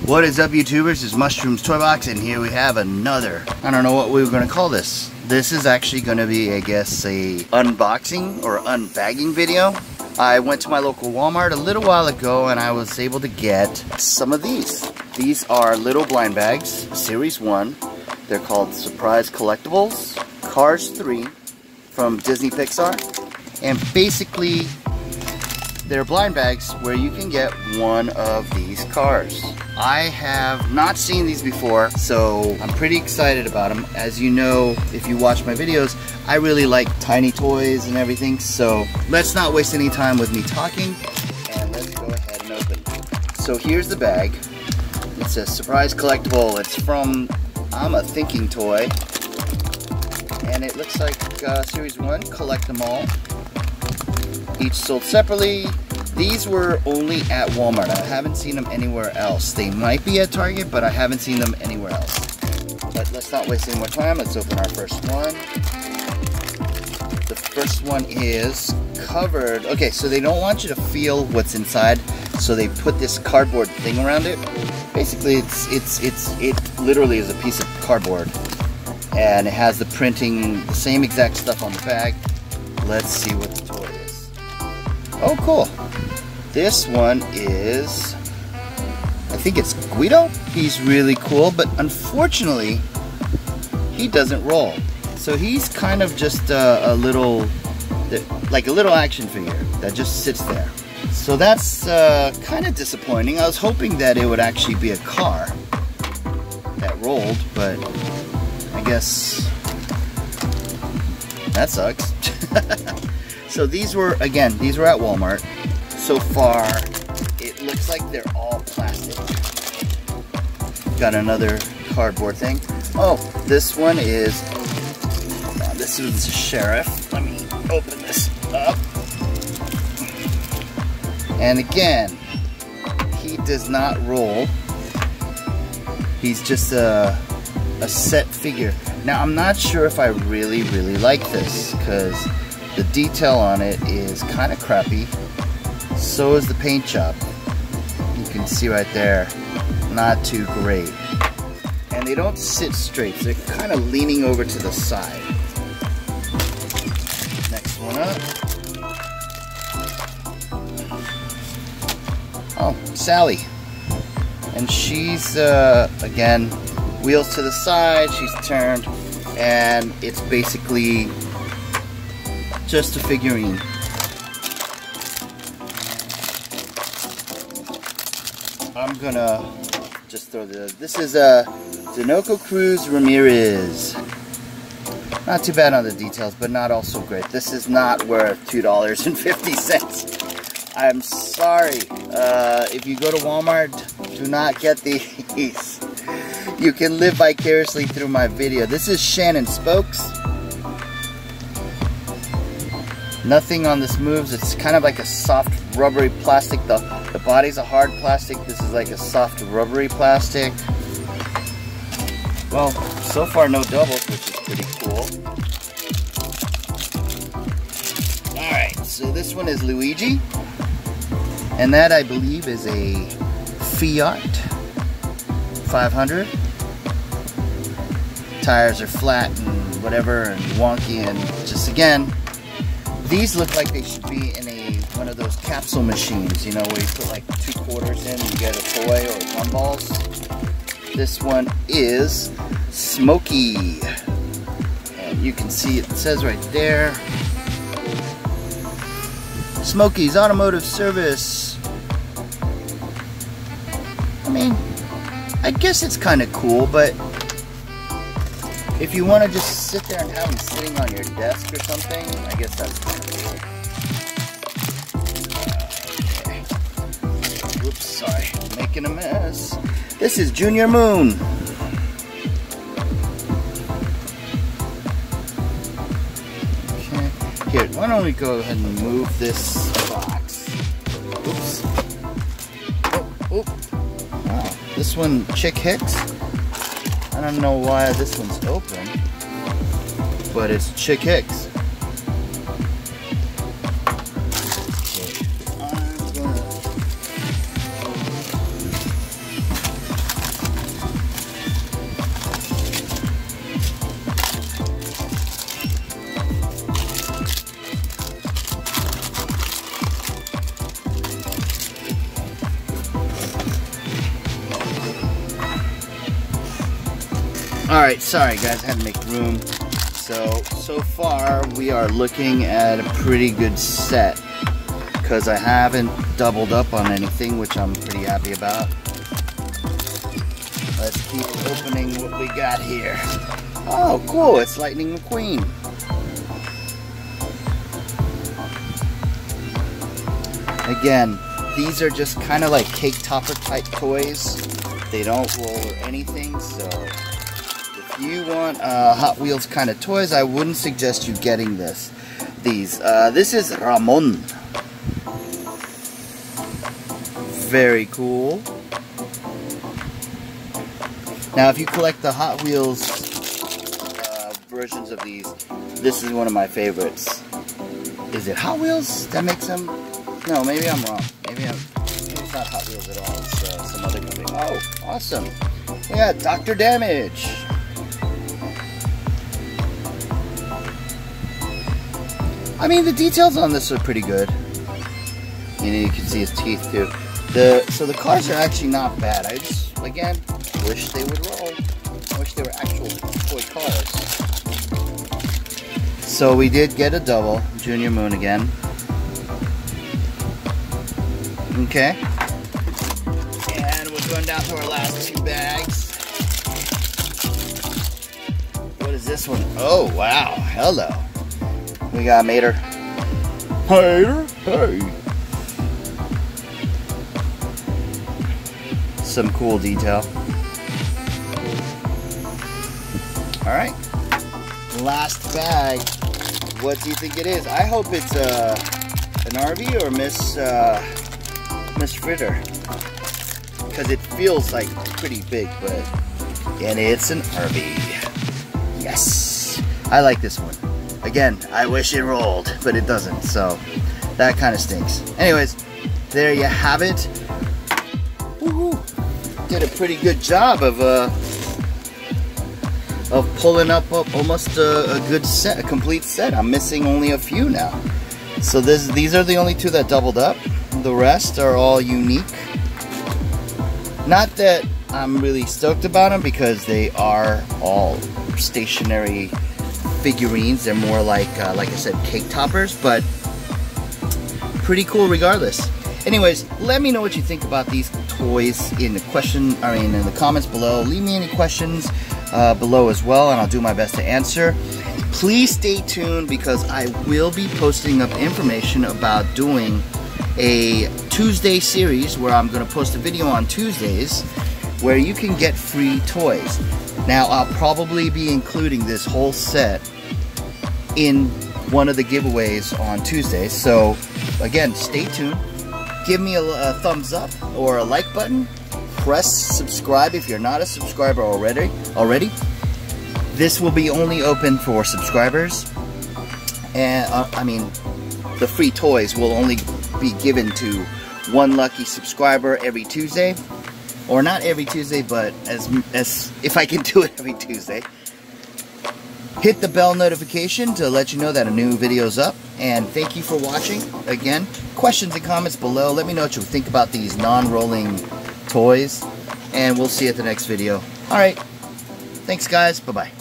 What is up, YouTubers? It's Mushrooms Toy Box, and here we have another, I don't know what we were going to call this. This is actually going to be, I guess, a unboxing or unbagging video. I went to my local Walmart a little while ago and I was able to get some of these. These are little blind bags, Series 1. They're called Surprise Collectibles, Cars 3 from Disney Pixar. And basically, they're blind bags where you can get one of these cars. I have not seen these before, so I'm pretty excited about them. As you know, if you watch my videos, I really like tiny toys and everything, so let's not waste any time with me talking, and let's go ahead and open. So here's the bag. It says Surprise Collectible. It's from, I'm a Thinking Toy, and it looks like Series 1, collect them all. Each sold separately. These were only at Walmart. I haven't seen them anywhere else. They might be at Target, but I haven't seen them anywhere else. But let's not waste any more time. Let's open our first one. The first one is covered. Okay, so they don't want you to feel what's inside, so they put this cardboard thing around it. Basically, it literally is a piece of cardboard, and it has the printing, the same exact stuff on the bag. Let's see what the toy is. Oh, cool. This one is, I think it's Guido. He's really cool, but unfortunately, he doesn't roll. So he's kind of just a little, like a little action figure that just sits there. So that's kind of disappointing. I was hoping that it would actually be a car that rolled, but I guess that sucks. So these were, again, these were at Walmart. So far, it looks like they're all plastic. Got another cardboard thing. Oh, this one is, this is the sheriff. Let me open this up. And again, he does not roll. He's just a set figure. Now, I'm not sure if I really like this, because the detail on it is kind of crappy. So is the paint job. You can see right there, not too great. And they don't sit straight, so they're kind of leaning over to the side. Next one up. Oh, Sally. And she's, again, wheels to the side, she's turned, and it's basically just a figurine. I'm gonna just throw this is a Dinoco Cruz Ramirez. Not too bad on the details, but not also great. This is not worth $2.50. I'm sorry. If you go to Walmart, do not get these. You can live vicariously through my video. This is Shannon Spokes. Nothing on this moves. It's kind of like a soft rubbery plastic. The body's a hard plastic. This is like a soft rubbery plastic. Well, so far no doubles, which is pretty cool. Alright, so this one is Luigi. And that, I believe, is a Fiat 500. Tires are flat and whatever and wonky, and just again, these look like they should be in one of those capsule machines, you know, where you put like 2 quarters in and you get a toy or gumballs. This one is Smokey. And you can see it says right there, Smokey's Automotive Service. I mean, I guess it's kind of cool, but if you want to just sit there and have them sitting on your desk or something, I guess that's kind of cool. Okay. Whoops, sorry. I'm making a mess. This is Junior Moon. Okay. Here, why don't we go ahead and move this box. Oops. Oh. Wow. This one, Chick Hicks. I don't know why this one's open, but it's Chick Hicks. Alright, sorry guys, I had to make room. So far we are looking at a pretty good set, because I haven't doubled up on anything, which I'm pretty happy about. Let's keep opening what we got here. Oh cool, it's Lightning McQueen. Again, these are just kind of like cake topper type toys. They don't roll or anything, so if you want Hot Wheels kind of toys, I wouldn't suggest you getting this. This is Ramon. Very cool. Now, if you collect the Hot Wheels versions of these, this is one of my favorites. Is it Hot Wheels that makes them? No, maybe I'm wrong. Maybe it's not Hot Wheels at all. It's some other company. Oh, awesome. We got Dr. Damage. I mean, the details on this are pretty good. You can see his teeth too. So the cars are actually not bad. I just, again, wish they would roll. I wish they were actual toy cars. So we did get a double, Junior Moon again. Okay. And we're going down to our last two bags. What is this one? Oh, wow. Hello. We got Mater. Mater, hey. Some cool detail. Alright. Last bag. What do you think it is? I hope it's an Armie or Miss Fritter. Because it feels like pretty big, and it's an Armie. Yes. I like this one. Again, I wish it rolled, but it doesn't, so that kind of stinks. Anyways, there you have it. Woohoo! Did a pretty good job of pulling up almost a good set, a complete set. I'm missing only a few now. So these are the only two that doubled up. The rest are all unique. Not that I'm really stoked about them, because they are all stationary figurines. They're more like I said, cake toppers, but pretty cool regardless. Anyways, let me know what you think about these toys in the comments below. Leave me any questions below as well, and I'll do my best to answer. Please stay tuned, because I will be posting up information about doing a Tuesday series where I'm going to post a video on Tuesdays where you can get free toys. Now, I'll probably be including this whole set in one of the giveaways on Tuesdays. So, again, stay tuned. Give me a thumbs up or a like button. Press subscribe if you're not a subscriber already. This will be only open for subscribers. And, the free toys will only be given to one lucky subscriber every Tuesday. Or not every Tuesday, but as if I can do it every Tuesday. Hit the bell notification to let you know that a new video is up. And thank you for watching. Again, questions and comments below. Let me know what you think about these non-rolling toys. And we'll see you at the next video. Alright. Thanks guys. Bye-bye.